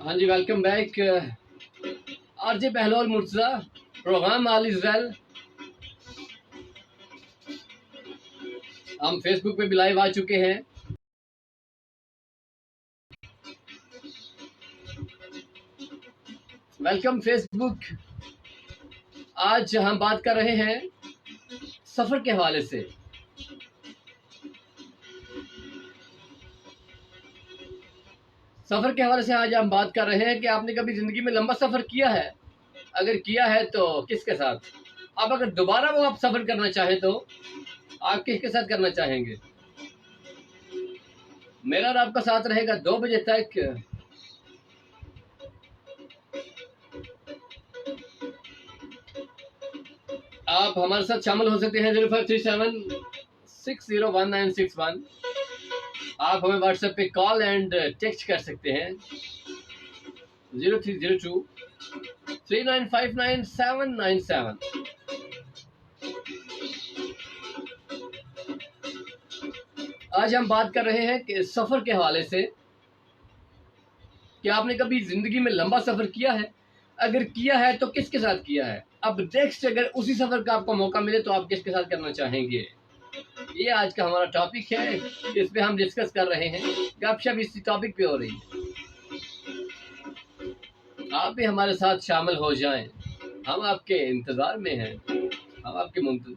हाँ जी, welcome back. RJ Bahlol Murtaza, programme all is well. हम फेसबुक पे भी लाइव आ चुके हैं। Welcome Facebook. आज हम बात कर रहे हैं सफर के हवाले से। सफर के हवाले से आज हम बात कर रहे हैं कि आपने कभी जिंदगी में लंबा सफर किया है? अगर किया है तो किसके साथ? अब अगर दोबारा वो आप सफर करना चाहें तो आप किसके साथ करना चाहेंगे? मेरा और आपका साथ रहेगा 2 बजे तक। आप हमारे साथ शामिल हो सकते हैं 0537601961। आप हमें व्हाट्सएप पे कॉल एंड टेक्स्ट कर सकते हैं 030239599797। आज हम बात कर रहे हैं कि सफर के हवाले से कि आपने कभी जिंदगी में लंबा सफर किया है? अगर किया है तो किसके साथ किया है? अब नेक्स्ट अगर उसी सफर का आपको मौका मिले तो आप किसके साथ करना चाहेंगे? ये आज का हमारा टॉपिक है, इस पे हम डिस्कस कर रहे हैं। गपशप इसी टॉपिक पे हो रही है। आप भी हमारे साथ शामिल हो जाएं, हम आपके इंतजार में हैं, हम आपके मुंतजर।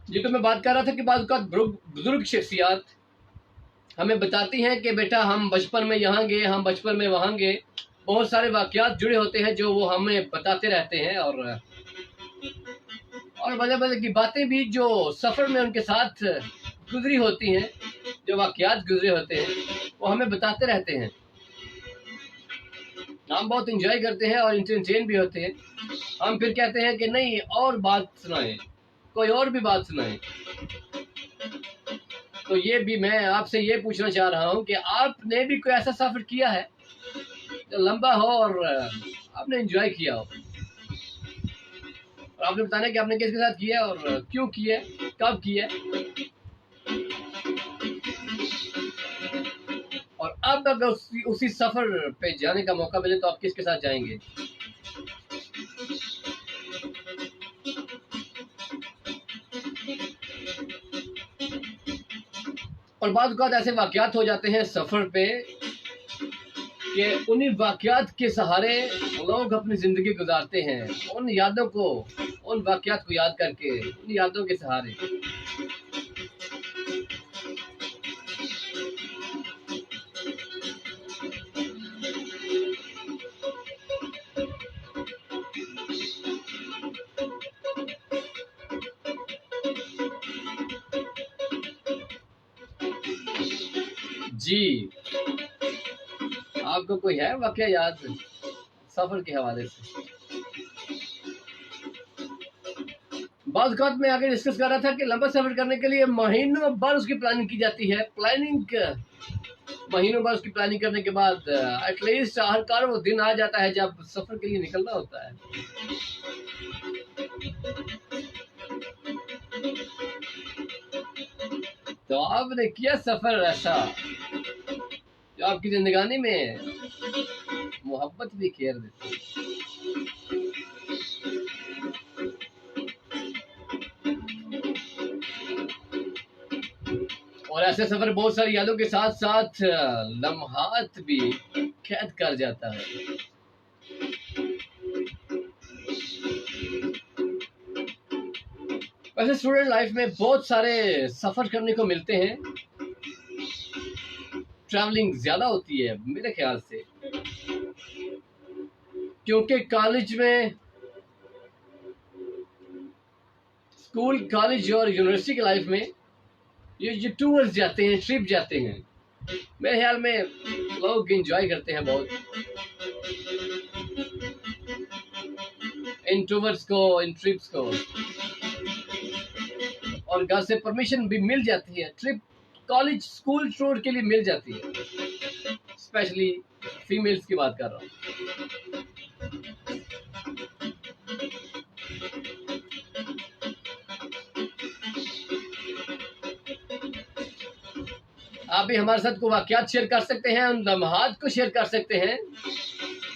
जी, तो मैं बात कर रहा था कि बाद का बुजुर्ग शख्सियात हमें बताती हैं कि बेटा हम बचपन में यहाँ गए, हम बचपन में वहाँ गए। बहुत सारे वाकयात जुड़े होते हैं जो वो हमें बताते रहते हैं, और मजे मजे की बातें भी जो सफर में उनके साथ गुजरी होती हैं, जो वाकयात गुजरे होते हैं वो हमें बताते रहते हैं। हम बहुत इंजॉय करते हैं और इंटरटेन भी होते हैं। हम फिर कहते हैं कि नहीं और बात सुनाएं, कोई और भी बात सुनाएं। तो ये भी मैं आपसे ये पूछना चाह रहा हूँ कि आपने भी कोई ऐसा सफर किया है जो लंबा हो और आपने एंजॉय किया हो, और आपने बताना कि आपने किसके साथ किया और क्यों किया, कब किया, और अब अगर उसी सफर पे जाने का मौका मिले तो आप किसके साथ जाएंगे? और बाद बात ऐसे वाकयात हो जाते हैं सफर पे कि उन्हीं वाकयात के सहारे लोग अपनी जिंदगी गुजारते हैं, उन यादों को, उन वाकयात को याद करके, उन यादों के सहारे। जी, आपको कोई है वाकया याद सफर के हवाले से? बात में आगे डिस्कस कर रहा था कि लंबा सफर करने के लिए महीनों भर उसकी प्लानिंग की जाती है। महीनों भर उसकी प्लानिंग करने के बाद एटलीस्ट आखिरकार वो दिन आ जाता है जब सफर के लिए निकलना होता है। तो आपने किया सफर ऐसा जो आपकी जिंदगानी में मोहब्बत भी खेर देती है? और ऐसे सफर बहुत सारी यादों के साथ साथ लम्हात भी कैद कर जाता है। वैसे स्टूडेंट लाइफ में बहुत सारे सफर करने को मिलते हैं, ट्रैवलिंग ज्यादा होती है मेरे ख्याल से, क्योंकि कॉलेज में, स्कूल, कॉलेज और यूनिवर्सिटी की लाइफ में ये टूर्स जाते हैं, ट्रिप जाते हैं, मेरे ख्याल में लोग एंजॉय करते हैं बहुत इन टूर्स को, इन ट्रिप्स को। और घर से परमिशन भी मिल जाती है, ट्रिप कॉलेज स्कूल टूर के लिए मिल जाती है। स्पेशली फीमेल्स की बात कर रहा हूँ। आप भी हमारे साथ को वाकयात शेयर कर सकते हैं, उन लम्हात को शेयर कर सकते हैं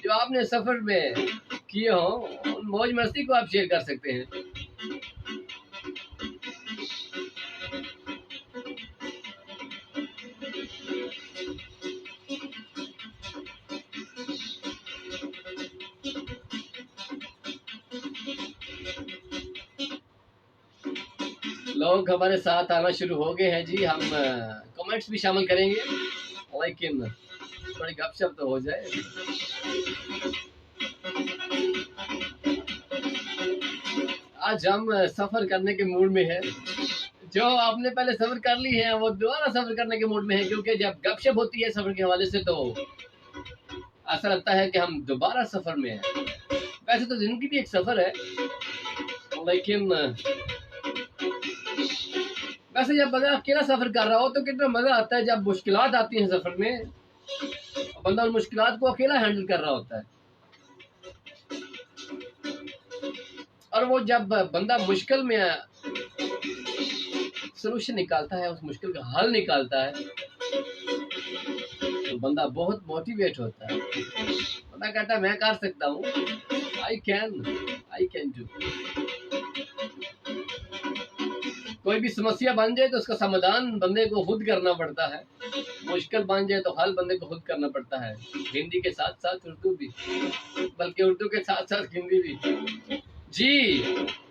जो आपने सफर में किए हो, उन मौज मस्ती को आप शेयर कर सकते हैं। लोग हमारे साथ आना शुरू हो गए हैं जी। हम कमेंट्स भी शामिल करेंगे, लेकिन थोड़ी गपशप तो हो जाए। आज हम सफर करने के मूड में हैं। जो आपने पहले सफर कर ली है वो दोबारा सफर करने के मूड में है, क्योंकि जब गपशप होती है सफर के हवाले से तो ऐसा लगता है कि हम दोबारा सफर में हैं। वैसे तो जिंदगी भी एक सफर है, लेकिन वैसे जब बंदा अकेला सफर कर रहा हो तो कितना मजा आता है। जब मुश्किलात आती हैं सफर में, बंदा उन मुश्किलात को अकेला हैंडल कर रहा होता है, और वो जब बंदा मुश्किल में सलूशन निकालता है, उस मुश्किल का हल निकालता है, तो बंदा बहुत मोटिवेट होता है। बंदा कहता है मैं कर सकता हूँ, आई कैन डू। कोई भी समस्या बन जाए तो उसका समाधान बंदे को खुद करना पड़ता है, मुश्किल बन जाए तो हल बंदे को खुद करना पड़ता है। हिंदी के साथ साथ उर्दू भी, बल्कि उर्दू के साथ साथ हिंदी भी जी।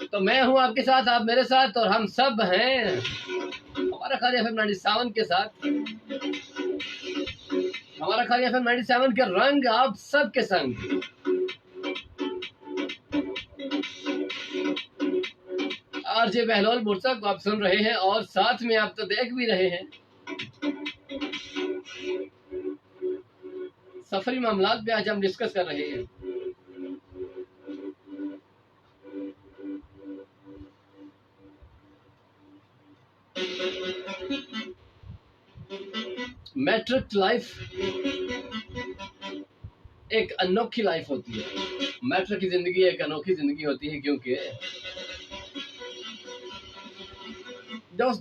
तो मैं हूँ आपके साथ, आप मेरे साथ, और हम सब हैं हमारा खाली FM 97 के साथ। हमारा खाली FM 97 के रंग आप सब के संग। आरजे बहलोल बुरसा को आप सुन रहे हैं, और साथ में आप तो देख भी रहे हैं। सफरी मामलात पे आज हम डिस्कस कर रहे हैं। मैट्रिक लाइफ एक अनोखी लाइफ होती है। मैट्रिक की जिंदगी एक अनोखी जिंदगी होती है, क्योंकि उस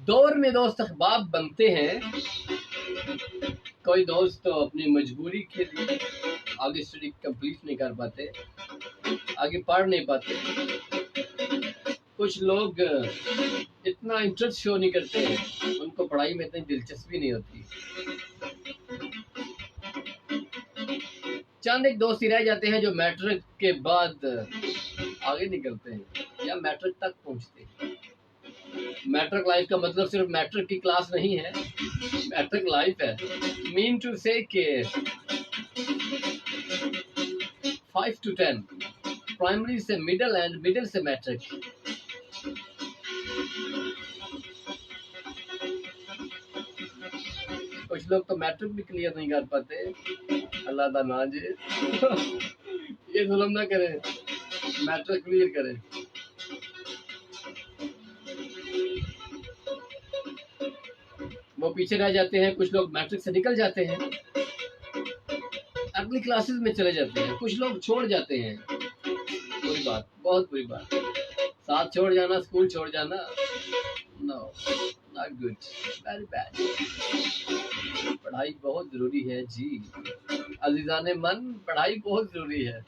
दौर में दोस्त अहबाब बनते हैं। कोई दोस्त तो अपनी मजबूरी के लिए आगे स्टडी कंप्लीट नहीं कर पाते, आगे पढ़ नहीं पाते। कुछ लोग इतना इंटरेस्ट शो नहीं करते, उनको पढ़ाई में इतनी दिलचस्पी नहीं होती। चंद एक दोस्त ही रह जाते हैं जो मैट्रिक के बाद आगे निकलते हैं या मैट्रिक तक पहुंचते हैं। मैट्रिक लाइफ का मतलब सिर्फ मैट्रिक की क्लास नहीं है, मैट्रिक लाइफ है। मीन टू से के 5 to 10, प्राइमरी से मिडिल एंड मिडिल से मैट्रिक। कुछ लोग तो मैट्रिक भी क्लियर नहीं कर पाते। अल्लाह दा ना जी ये जुल्म ना करें, मैट्रिक क्लियर करें। वो पीछे रह जाते हैं। कुछ लोग मैट्रिक से निकल जाते हैं, अगली क्लासेस में चले जाते हैं। कुछ लोग छोड़ जाते हैं। बुरी बात, बहुत बुरी बात। साथ छोड़ जाना, स्कूल छोड़ जाना, no not good, very bad. पढ़ाई बहुत जरूरी है जी अजीजाने मन, पढ़ाई बहुत जरूरी है।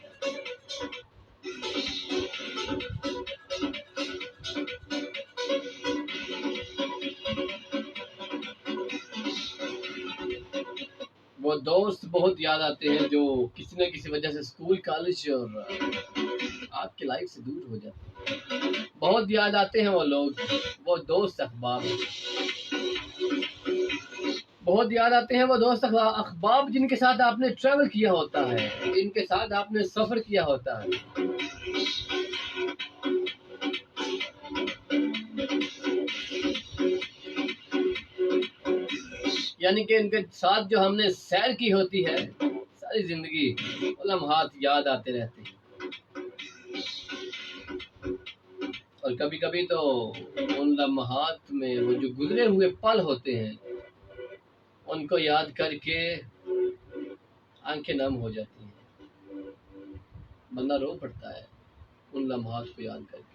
वो दोस्त बहुत याद आते हैं जो किसी न किसी वजह से स्कूल कॉलेज और आपकी लाइफ से दूर हो जाते हैं। बहुत याद आते हैं वो लोग, वो दोस्त अहबाब। बहुत याद आते हैं वो दोस्त अहबाब जिनके साथ आपने ट्रैवल किया होता है, जिनके साथ आपने सफर किया होता है। यानी कि इनके साथ जो हमने सैर की होती है सारी जिंदगी, वो लम्हात याद आते रहते हैं। और कभी कभी तो उन लम्हात में वो जो गुजरे हुए पल होते हैं उनको याद करके आंखें नम हो जाती हैं, बंदा रो पड़ता है उन लम्हात को याद करके।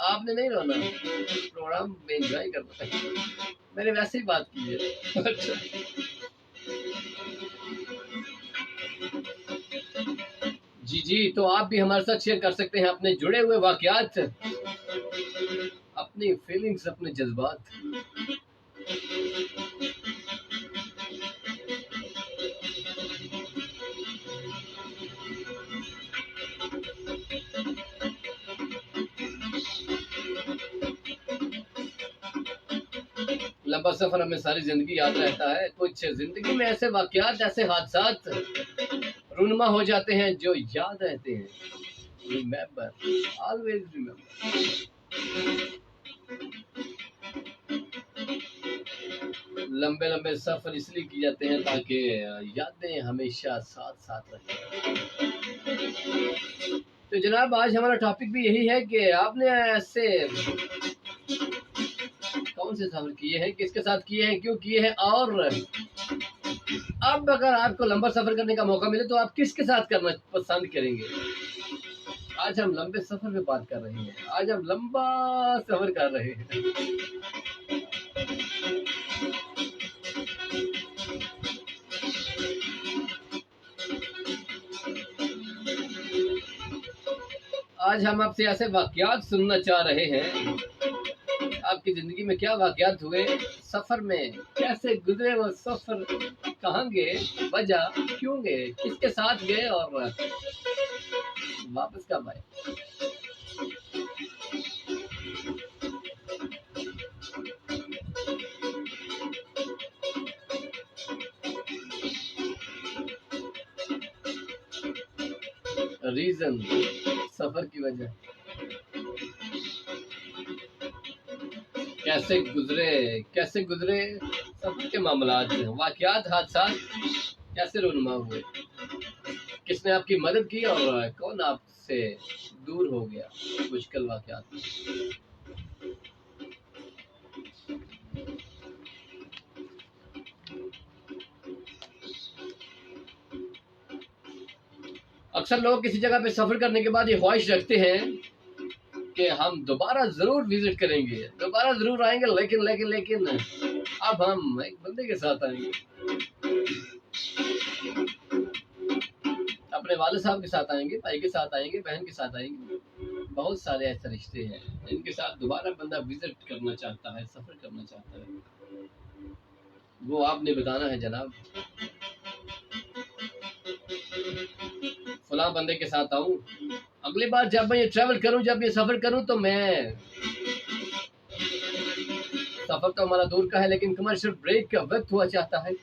आपने नहीं रोना, प्रोग्राम में एंजॉय करना है, मैंने वैसे ही बात की है। अच्छा जी, तो आप भी हमारे साथ शेयर कर सकते हैं अपने जुड़े हुए वाकयात, अपनी फीलिंग्स, अपने जज्बात। लंबा सफर हमें सारी जिंदगी याद रहता है, कुछ जिंदगी में ऐसे वाकयात, ऐसे हादसात रुनमा हो जाते हैं जो याद रहते हैं। Remember, always remember. लंबे लंबे सफर इसलिए किए जाते हैं ताकि यादें हमेशा साथ साथ रहें। तो जनाब आज हमारा टॉपिक भी यही है कि आपने ऐसे कौन से सफर किए हैं, किसके साथ किए हैं, क्यों किए हैं, और अब अगर आपको लंबा सफर करने का मौका मिले तो आप किसके साथ करना पसंद करेंगे। आज हम लंबे सफर पे बात कर रहे हैं, आज हम लंबा सफर कर रहे हैं। आज हम आपसे ऐसे वाकयात सुनना चाह रहे हैं, आपकी जिंदगी में क्या वाकयात हुए, सफर में कैसे गुजरे वो सफर, कहाँ गए, वजह क्यों गए, किसके साथ गए और वापस कब आए। रीजन, सफर की वजह, कैसे गुजरे सफर के मामलात, वाकयात, हादसात कैसे रूनुमा हुए, किसने आपकी मदद की और कौन आपसे दूर हो गया मुश्किल वाकयात में। अक्सर लोग किसी जगह पे सफर करने के बाद ये ख्वाहिश रखते हैं कि हम दोबारा जरूर विजिट करेंगे, दोबारा जरूर आएंगे, लेकिन लेकिन लेकिन अब हम एक बंदे के साथ आएंगे, अपने वाले साहब के साथ आएंगे, भाई के साथ आएंगे, बहन के साथ आएंगे। बहुत सारे ऐसे रिश्ते हैं जिनके साथ दोबारा बंदा विजिट करना चाहता है, सफर करना चाहता है। वो आपने बताना है जनाब, फलां बंदे के साथ आऊं, अगली बार जब मैं ये ट्रैवल करूं, जब ये सफर करूं, तो मैं, सफर तो हमारा दूर का है लेकिन कमर्शियल ब्रेक का वक्त हुआ चाहता है।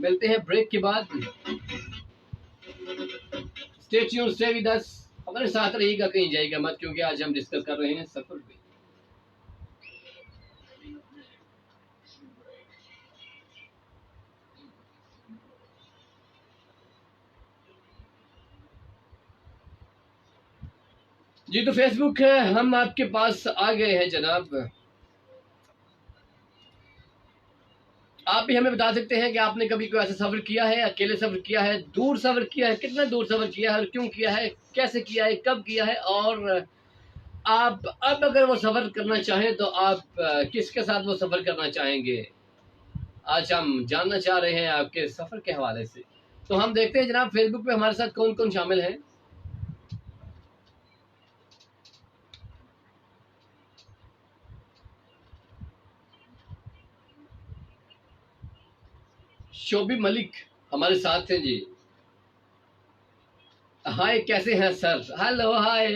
मिलते हैं ब्रेक के बाद। Stay tuned, stay with us, हमारे साथ रहिएगा, कहीं जाइएगा मत, क्योंकि आज हम डिस्कस कर रहे हैं सफर पे। जी तो फेसबुक है, हम आपके पास आ गए हैं जनाब। आप भी हमें बता सकते हैं कि आपने कभी कोई ऐसा सफर किया है, अकेले सफर किया है, दूर सफर किया है, कितना दूर सफर किया है और क्यों किया है, कैसे किया है, कब किया है, और आप अब अगर वो सफर करना चाहें तो आप किसके साथ वो सफर करना चाहेंगे। आज हम जानना चाह रहे हैं आपके सफर के हवाले से। तो हम देखते हैं जनाब फेसबुक पे हमारे साथ कौन कौन शामिल है। शोबी मलिक हमारे साथ हैं जी। हाय, कैसे हैं सर? हेलो, हाय।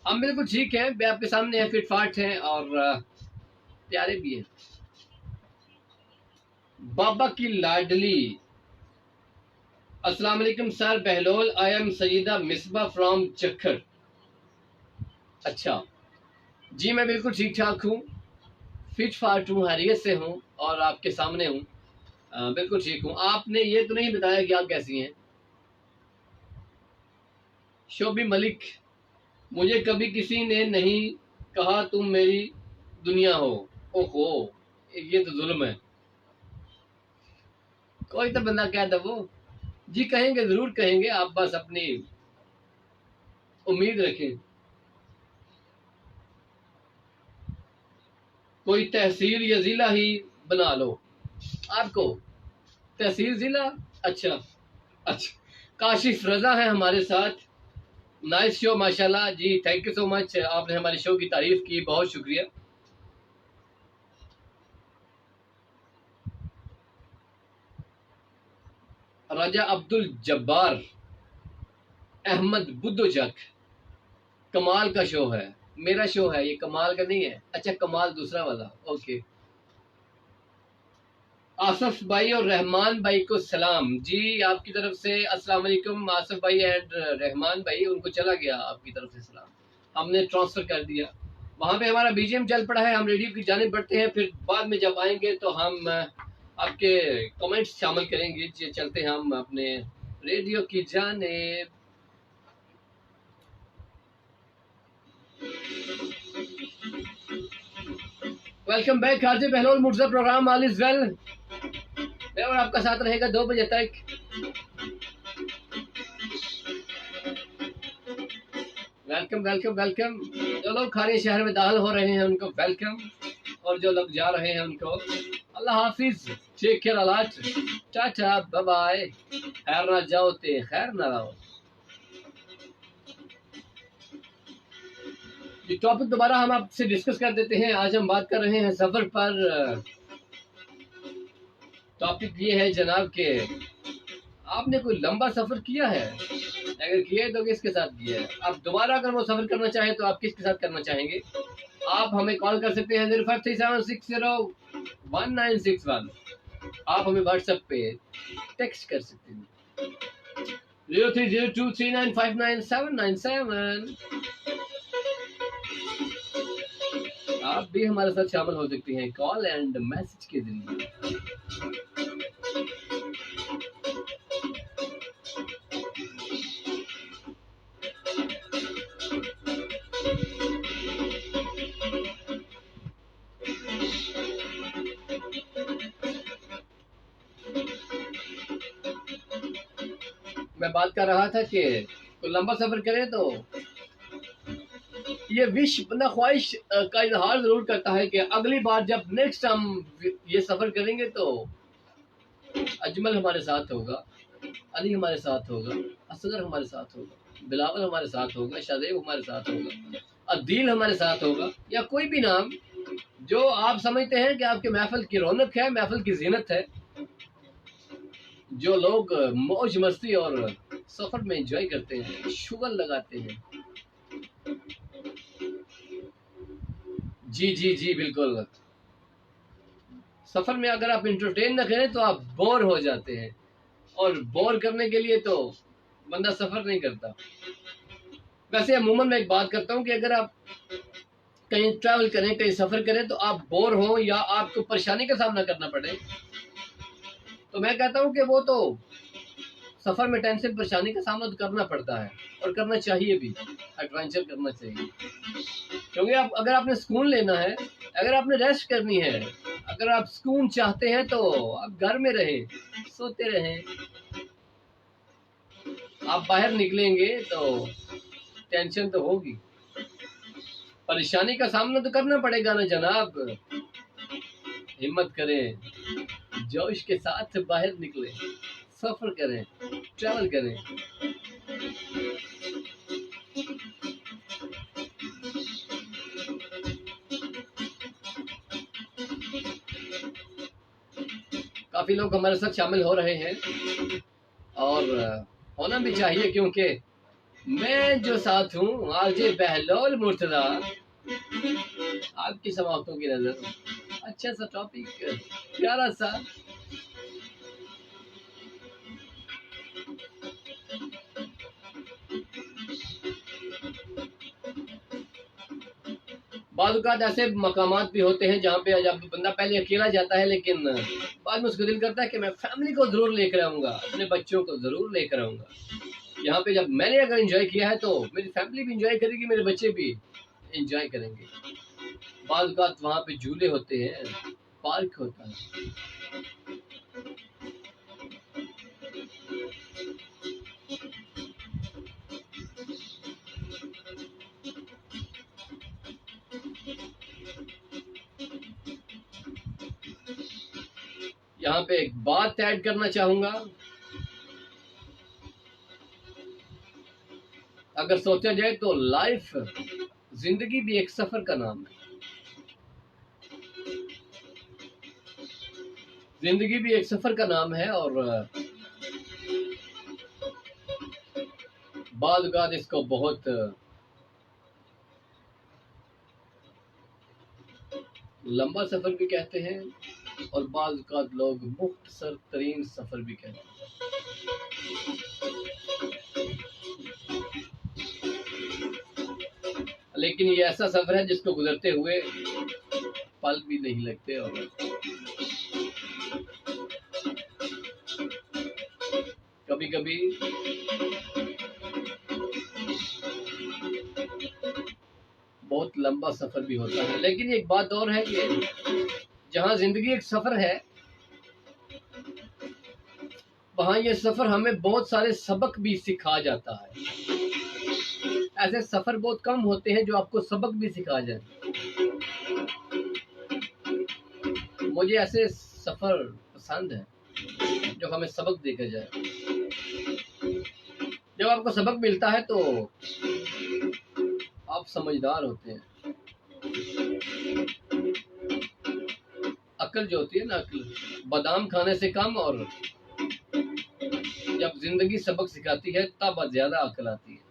हम बिल्कुल ठीक हैं, मैं आपके सामने हैं, फिट फाट हैं और प्यारे भी हैं। बाबा की लाडली, अस्सलाम वालेकुम sir Behlol, I am Saida Misba from चक्कर। अच्छा जी, मैं बिल्कुल ठीक ठाक हूँ, फिट फाट हूँ, हैरियत से हूँ और आपके सामने हूँ, बिल्कुल ठीक हूँ। आपने ये तो नहीं बताया कि आप कैसी हैं। शोबी मलिक, मुझे कभी किसी ने नहीं कहा तुम मेरी दुनिया हो। ओहो, ये तो जुल्म है। कोई तो बंदा कह दो वो। जी कहेंगे, जरूर कहेंगे, आप बस अपनी उम्मीद रखें। कोई तहसील या जिला ही बना लो। आपको तहसील जिला, अच्छा अच्छा। काशिफ रजा है हमारे साथ। नाइस शो माशाल्लाह जी, थैंक यू सो मच, आपने हमारे शो की तारीफ की, बहुत शुक्रिया। राजा अब्दुल जब्बार अहमद बुद्दोजक, कमाल का शो है। मेरा शो है ये, कमाल का नहीं है। अच्छा, कमाल दूसरा वाला, ओके। आसफ भाई और रहमान भाई को सलाम जी, आपकी तरफ से अस्सलाम वालेकुम आसफ भाई एंड रहमान भाई। उनको चला गया आपकी तरफ से सलाम, हमने ट्रांसफर कर दिया। वहां पे हमारा बीजीएम चल पड़ा है, हम रेडियो की जानिब बढ़ते हैं, फिर बाद में जब आएंगे तो हम आपके कमेंट्स शामिल करेंगे। चलते हैं हम अपने रेडियो की जानिब। Welcome back Haji Bahlol Murza, programme all is well, और आपका साथ रहेगा 2 बजे तक। Welcome welcome welcome. जो लोग खाने शहर में दाखिल हो रहे हैं उनको वेलकम, और जो लोग जा रहे हैं उनको अल्लाह हाफिज, take care a lot, tata bye bye, खैर ना जाओ ते खैर ना रहो। ये टॉपिक दोबारा हम आपसे डिस्कस कर देते हैं। आज हम बात कर रहे हैं सफर पर। टॉपिक ये है जनाब के, आपने कोई लंबा सफर किया है? अगर किया है तो किसके साथ किया है? आप दोबारा अगर वो सफर करना चाहें तो आप किसके साथ करना चाहेंगे? आप हमें कॉल कर सकते हैं 0537601961। आप हमें व्हाट्सएप पे टेक्स्ट कर सकते हैं 030239599797। आप भी हमारे साथ शामिल हो सकते हैं कॉल एंड मैसेज के जरिए। मैं बात कर रहा था कि तो लंबा सफर करें तो ये विश बंदा ख्वाहिश का इजहार जरूर करता है कि अगली बार जब नेक्स्ट हम ये सफर करेंगे तो अजमल हमारे साथ होगा, अली हमारे साथ होगा, असगर हमारे साथ होगा, बिलावल हमारे साथ होगा, शादेब हमारे साथ होगा, अदील हमारे साथ होगा, या कोई भी नाम जो आप समझते हैं कि आपके महफिल की रौनक है, महफिल की जीनत है। जो लोग मौज मस्ती और सफर में एंजॉय करते हैं, शुगर लगाते हैं। जी जी जी बिल्कुल। सफर में अगर आप इंटरटेन न करें तो आप बोर हो जाते हैं, और बोर करने के लिए तो बंदा सफर नहीं करता। वैसे अमूमन मैं एक बात करता हूँ कि अगर आप कहीं ट्रैवल करें, कहीं सफर करें, तो आप बोर हो या आपको परेशानी का सामना करना पड़े, तो मैं कहता हूँ कि वो तो सफर में टेंशन परेशानी का सामना तो करना पड़ता है, और करना चाहिए भी, एडवेंचर करना चाहिए। क्योंकि आप अगर आपने सुकून लेना है, अगर आपने रेस्ट करनी है, अगर आप सुकून चाहते हैं तो आप घर में रहें, सोते रहें। आप बाहर निकलेंगे तो टेंशन तो होगी, परेशानी का सामना तो करना पड़ेगा ना जनाब। हिम्मत करें, जोश के साथ बाहर निकलें, सफर करें, ट्रैवल करें। काफी लोग हमारे साथ शामिल हो रहे हैं, और होना भी चाहिए, क्योंकि मैं जो साथ हूँ आरजे बहलोल मुर्तजा, आपकी समाप्तों की नजर। अच्छा सा टॉपिक, प्यारा सा। बाज़ ऐसे मकामात भी होते हैं जहाँ पे जब बंदा पहले अकेला जाता है, लेकिन बाद में उसको दिल करता है कि मैं फैमिली को जरूर लेकर आऊंगा, अपने बच्चों को जरूर लेकर आऊंगा। यहाँ पे जब मैंने अगर एंजॉय किया है तो मेरी फैमिली भी एंजॉय करेगी, मेरे बच्चे भी एंजॉय करेंगे। बाद वहाँ पे झूले होते हैं, पार्क होता है। यहाँ पे एक बात ऐड करना चाहूंगा, अगर सोचा जाए तो लाइफ, जिंदगी भी एक सफर का नाम है। जिंदगी भी एक सफर का नाम है और बाद इसको बहुत लंबा सफर भी कहते हैं और बाद लोग मुख्तसर तरीन सफर भी कहते हैं। लेकिन ये ऐसा सफर है जिसको गुजरते हुए पल भी नहीं लगते और कभी कभी बहुत लंबा सफर भी होता है। लेकिन एक बात और है कि जहां जिंदगी एक सफर है, वहां ये सफर हमें बहुत सारे सबक भी सिखा जाता है। ऐसे सफर बहुत कम होते हैं जो आपको सबक भी सिखा जाए। मुझे ऐसे सफर पसंद है जो हमें सबक देकर जाए। जब आपको सबक मिलता है तो आप समझदार होते हैं। अक्ल जो होती है ना, अक्ल बादाम खाने से कम, और जब जिंदगी सबक सिखाती है तब ज्यादा अक्ल आती है।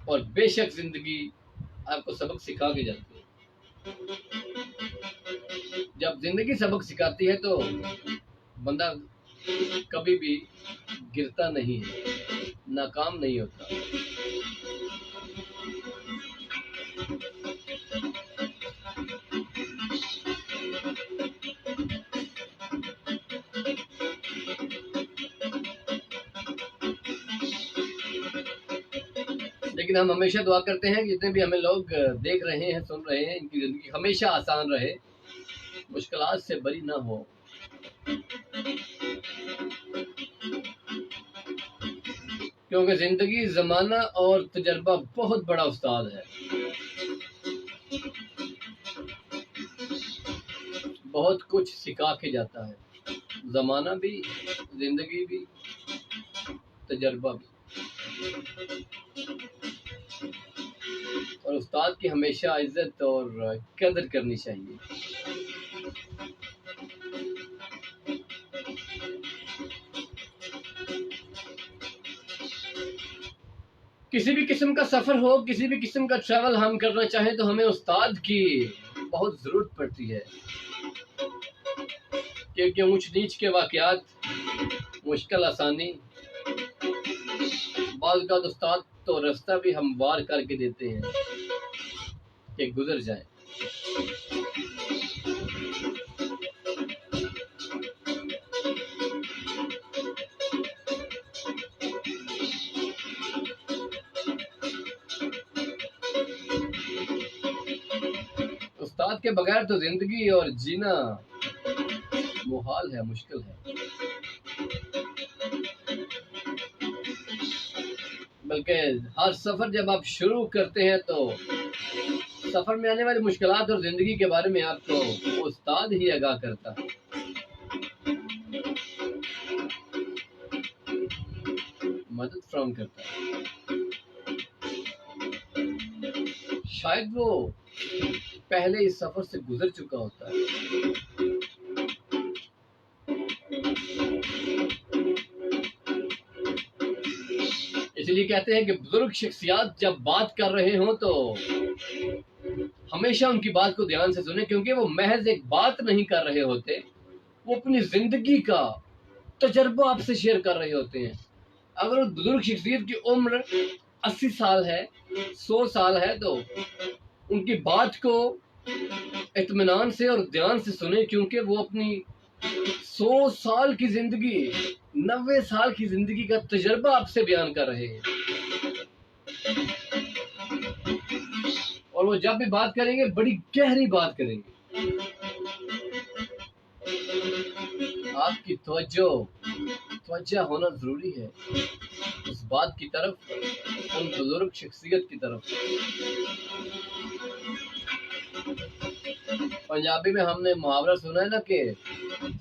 और बेशक जिंदगी आपको सबक सिखा के जाती है। जब जिंदगी सबक सिखाती है तो बंदा कभी भी गिरता नहीं है, नाकाम नहीं होता। लेकिन हम हमेशा दुआ करते हैं कि जितने भी हमें लोग देख रहे हैं, सुन रहे हैं, इनकी जिंदगी हमेशा आसान रहे, मुश्किलात से बरी ना हो। क्योंकि जिंदगी, जमाना और तजर्बा बहुत बड़ा उस्ताद है। बहुत कुछ सिखा के जाता है, जमाना भी, जिंदगी भी, तजर्बा भी। और उस्ताद की हमेशा इज्जत और कदर करनी चाहिए। किसी भी किस्म का सफर हो, किसी भी किस्म का ट्रैवल हम करना चाहें तो हमें उस्ताद की बहुत जरूरत पड़ती है। क्योंकि ऊंच नीच के वाकयात, मुश्किल आसानी, बाद का उस्ताद तो रास्ता भी हमवार करके देते हैं कि गुजर जाए। उस्ताद के बगैर तो जिंदगी और जीना मुहाल है, मुश्किल है। बल्कि हर सफर जब आप शुरू करते हैं तो सफर में आने वाली मुश्किलात और जिंदगी के बारे में आपको उस्ताद ही आगाह करता है, मदद फ्राहम करता है। शायद वो पहले इस सफर से गुजर चुका होता है। इसलिए कहते हैं कि बुजुर्ग शख्सियत जब बात कर रहे हो तो हमेशा उनकी बात को ध्यान से सुने, क्योंकि वो महज एक बात नहीं कर रहे होते, वो अपनी जिंदगी का तजर्बा आपसे शेयर कर रहे होते हैं। अगर उस बुजुर्ग शख्सियत की उम्र 80 साल है, 100 साल है, तो उनकी बात को इत्मीनान से और ध्यान से सुने, क्योंकि वो अपनी 100 साल की जिंदगी, 90 साल की जिंदगी का तजर्बा आपसे बयान कर रहे हैं। और वो जब भी बात करेंगे बड़ी गहरी बात करेंगे। आपकी तवज्जो होना जरूरी है उस बात की तरफ, उन बुजुर्ग शख्सियत की तरफ। पंजाबी में हमने मुहावरा सुना है ना कि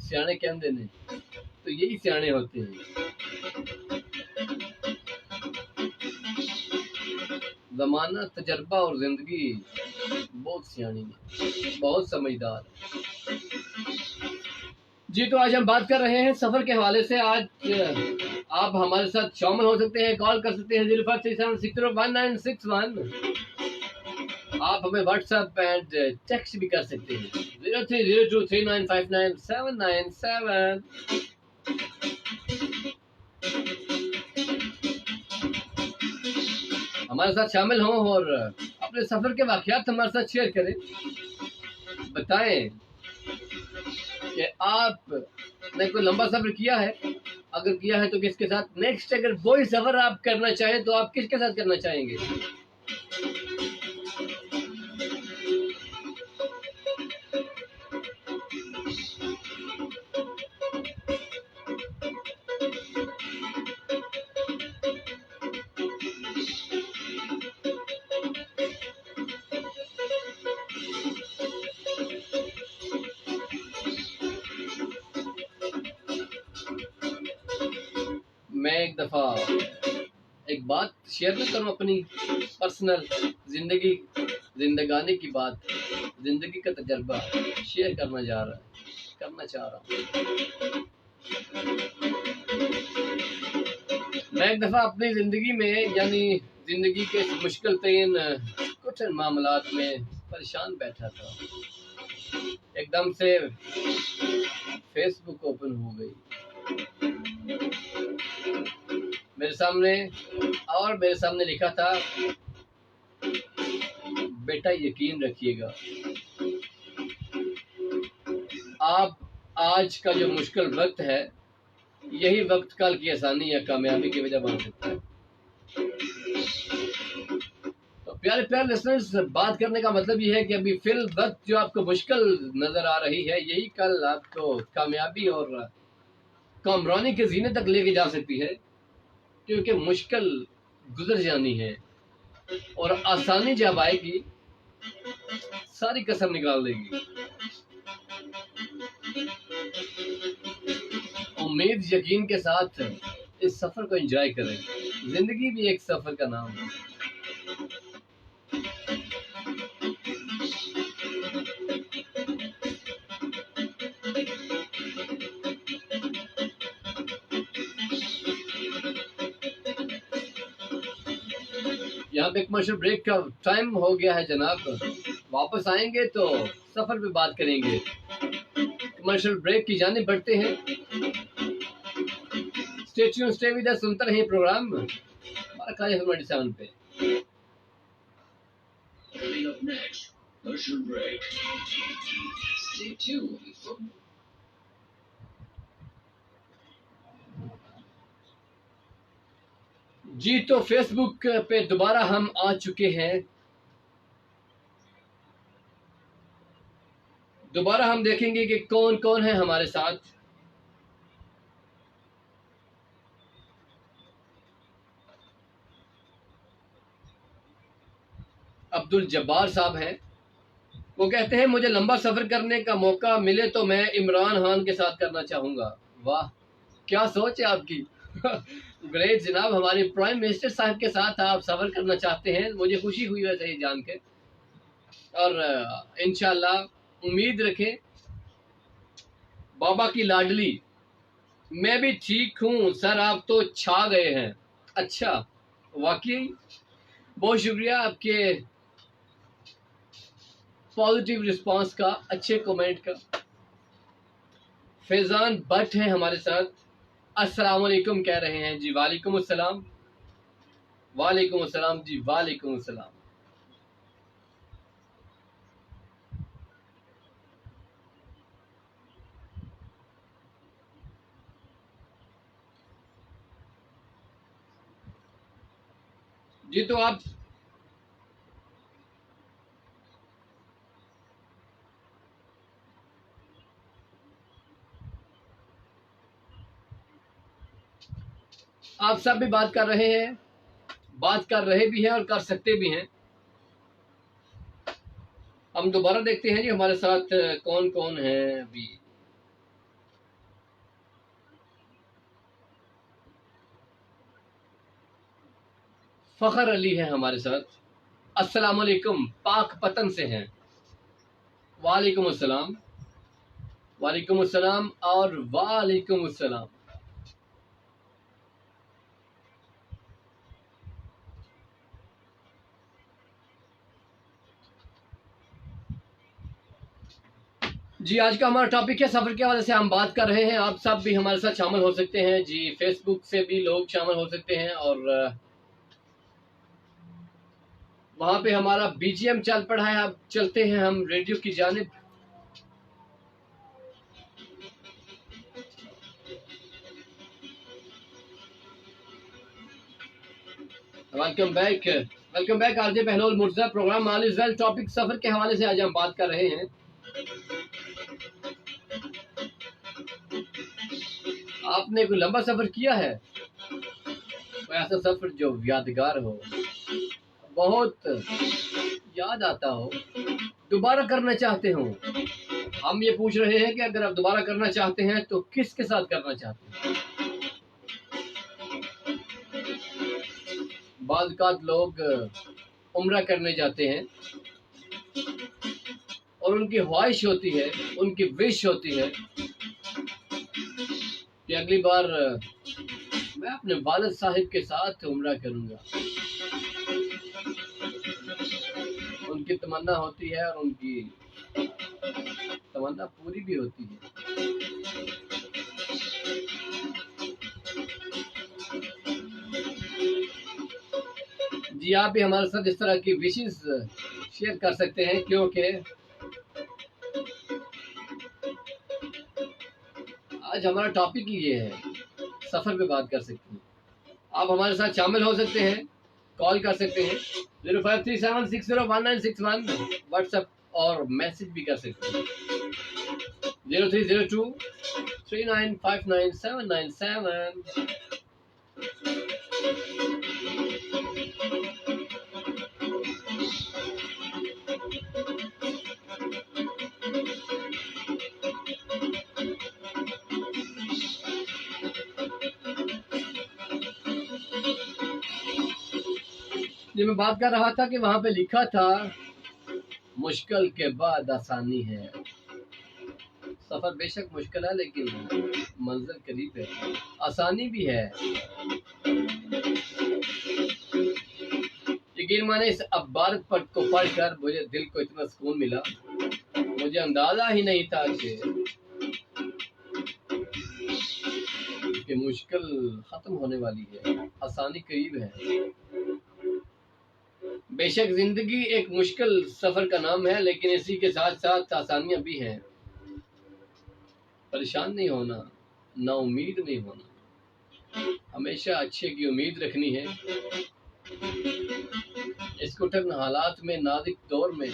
सियाने कहंदे ने, तो यही सियाने होते हैं। जमाना, तजर्बा और जिंदगी बहुत सियानी है, बहुत समझदार है। जी, तो आज हम बात कर रहे हैं सफर के हवाले से। आज आप हमारे साथ शामिल हो सकते हैं, कॉल कर सकते हैं 0537601961। आप हमें व्हाट्सएप एंड टेक्स्ट भी कर सकते हैं 0302395977। हमारे साथ शामिल हों और अपने सफर के वाकयात हमारे साथ शेयर करें। बताएं कि आपने कोई लंबा सफर किया है, अगर किया है तो किसके साथ। नेक्स्ट अगर वही सफर आप करना चाहें तो आप किसके साथ करना चाहेंगे। मैं एक दफा एक बात शेयर न करूं, अपनी पर्सनल जिंदगानी की बात, जिंदगी का तजर्बा शेयर करना चाह रहा हूँ। मैं एक दफा अपनी जिंदगी में, यानी जिंदगी के मुश्किल तरीन कठिन मामलात में परेशान बैठा था। एकदम से फेसबुक ओपन हो गई मेरे सामने लिखा था, बेटा यकीन रखिएगा, आप आज का जो मुश्किल वक्त है, यही वक्त कल की आसानी या कामयाबी की वजह बन सकता है। तो प्यारे लिसनर्स, बात करने का मतलब ये है कि अभी फिल वक्त जो आपको मुश्किल नजर आ रही है, यही कल आपको कामयाबी और कामरानी के जीने तक लेके जा सकती है। क्योंकि मुश्किल गुजर जानी है और आसानी जब आएगी सारी कसर निकाल देगी। उम्मीद यकीन के साथ इस सफर को एंजॉय करें। जिंदगी भी एक सफर का नाम है। यहाँ पे कमर्शियल ब्रेक का टाइम हो गया है जनाब। वापस आएंगे तो सफर पे बात करेंगे। कमर्शियल ब्रेक की जानिब बढ़ते हैं। Stay tuned, stay with us, सुनते रहिए प्रोग्राम हमारा खाली 97 पे। Commercial break. Stay tuned. जी, तो फेसबुक पे दोबारा हम आ चुके हैं। दोबारा हम देखेंगे कि कौन कौन है हमारे साथ। अब्दुल जब्बार साहब हैं। वो कहते हैं, मुझे लंबा सफर करने का मौका मिले तो मैं इमरान खान के साथ करना चाहूंगा। वाह, क्या सोच है आपकी। ग्रेट जनाब, हमारे प्राइम मिनिस्टर साहब के साथ आप सफर करना चाहते हैं, मुझे खुशी हुई वैसे ही जान के। और इंशाल्लाह उम्मीद रखें। बाबा की लाडली, मैं भी ठीक हूँ सर, आप तो छा गए हैं। अच्छा, वाकई बहुत शुक्रिया आपके पॉजिटिव रिस्पांस का, अच्छे कमेंट का। फैजान भट्ट हैं हमारे साथ, अस्सलाम वालेकुम कह रहे हैं जी। वालेकुम अस्सलाम, वालेकुम अस्सलाम जी, वालेकुम अस्सलाम। जी तो आप सब भी बात कर रहे हैं, बात कर रहे भी हैं और कर सकते भी हैं। हम दोबारा देखते हैं जी हमारे साथ कौन कौन है अभी। फखर अली है हमारे साथ। अस्सलाम वालेकुम, पाक पतन से हैं। वालेकुम अस्सलाम, वालेकुम अस्सलाम और वालेकुम अस्सलाम। जी आज का हमारा टॉपिक है सफर के हवाले से हम बात कर रहे हैं। आप सब भी हमारे साथ शामिल हो सकते हैं जी, फेसबुक से भी लोग शामिल हो सकते हैं और वहां पे हमारा बीजीएम चल पड़ा है। अब चलते हैं हम रेडियो की जानिब। Welcome back, welcome back RJ Bahnol Murza. Programme all is well, topic सफर के हवाले से आज हम बात कर रहे हैं। आपने कोई लंबा सफर किया है, कोई ऐसा सफर जो यादगार हो, बहुत याद आता हो, दोबारा करना चाहते हो? हम ये पूछ रहे हैं कि अगर आप दोबारा करना चाहते हैं तो किसके साथ करना चाहते हैं? बाज़ लोग उम्रा करने जाते हैं और उनकी ख्वाहिश होती है, उनकी विश होती है कि अगली बार मैं अपने वालिद साहिब के साथ उम्रा करूंगा। उनकी तमन्ना होती है और उनकी तमन्ना पूरी भी होती है। जी आप भी हमारे साथ इस तरह की विशेष शेयर कर सकते हैं, क्योंकि आज हमारा टॉपिक ही ये है, सफर पे बात कर सकते हैं। आप हमारे साथ शामिल हो सकते हैं, कॉल कर सकते हैं 0537601961, व्हाट्सएप और मैसेज भी कर सकते हैं 030239597797। मैं बात कर रहा था कि वहां पे लिखा था मुश्किल के बाद आसानी है। सफर बेशक मुश्किल है लेकिन मंजिल करीब है, आसानी भी है। यकीन माने इस अखबार को पढ़कर मुझे दिल को इतना सुकून मिला, मुझे अंदाजा ही नहीं था कि मुश्किल खत्म होने वाली है, आसानी करीब है। बेशक जिंदगी एक मुश्किल सफर का नाम है, लेकिन इसी के साथ साथ आसानियां भी हैं। परेशान नहीं होना, ना उम्मीद नहीं होना, हमेशा अच्छे की उम्मीद रखनी है। इस कठिन हालात में, नाजुक दौर में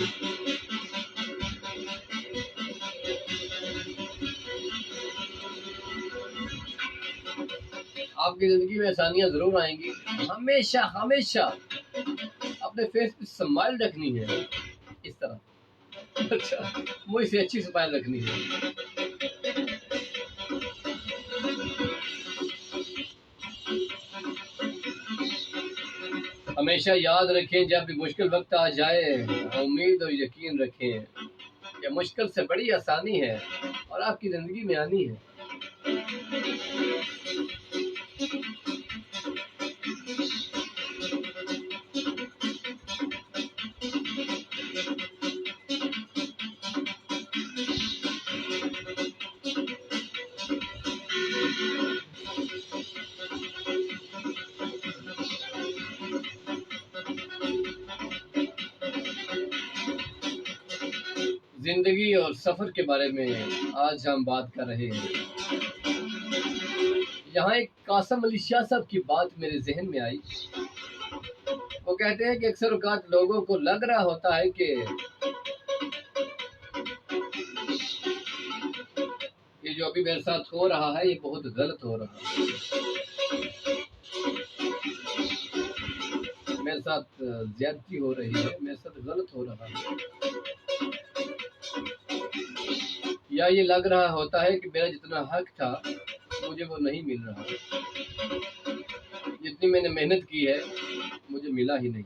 आपकी जिंदगी में आसानियां जरूर आएंगी। हमेशा हमेशा अपने फेस पे स्माइल रखनी है, इस तरह। अच्छा, मुझे से अच्छी स्माइल रखनी है। हमेशा याद रखें, जब भी मुश्किल वक्त आ जाए उम्मीद और यकीन रखें कि मुश्किल से बड़ी आसानी है और आपकी जिंदगी में आनी है। जिंदगी और सफर के बारे में आज हम बात कर रहे हैं। यहाँ एक कासम अली शाह साहब की बात मेरे जहन में आई। वो वो कहते हैं कि अक्सर औकात लोगों को लग रहा होता है कि ये जो अभी मेरे साथ हो रहा है ये बहुत गलत हो रहा है, मेरे साथ ज्यादती हो रही है, मेरे साथ गलत हो रहा है, या ये लग रहा होता है कि मेरा जितना हक था मुझे वो नहीं मिल रहा, जितनी मैंने मेहनत की है मुझे मिला ही नहीं।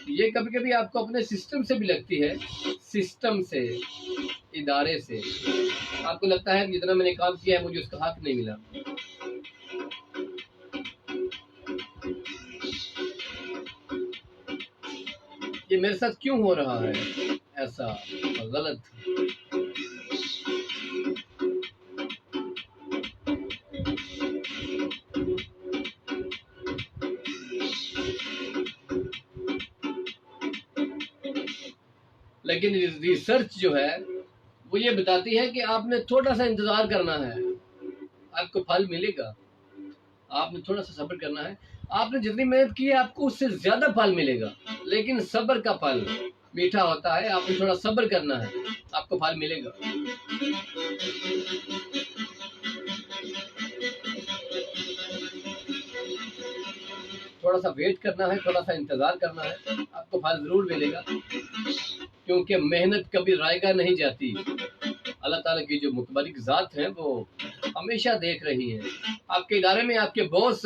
ये कभी कभी आपको अपने सिस्टम से भी लगती है, सिस्टम से, इदारे से आपको लगता है जितना मैंने काम किया है मुझे उसका हक नहीं मिला। ये मेरे साथ क्यों हो रहा है ऐसा गलत? लेकिन रिसर्च जो है वो ये बताती है कि आपने थोड़ा सा इंतजार करना है, आपको फल मिलेगा। आपने थोड़ा सा सब्र करना है, आपने जितनी मेहनत की है आपको उससे ज्यादा फल मिलेगा, लेकिन सब्र का फल मीठा होता है। आपने थोड़ा सब्र करना है, आपको फल मिलेगा। थोड़ा सा वेट करना है, थोड़ा सा इंतजार करना है, आपको फल जरूर मिलेगा, क्योंकि मेहनत कभी रायगा नहीं जाती। अल्लाह ताला की जो मुतबरिक जात है वो हमेशा देख रही है। आपके इदारे में आपके बॉस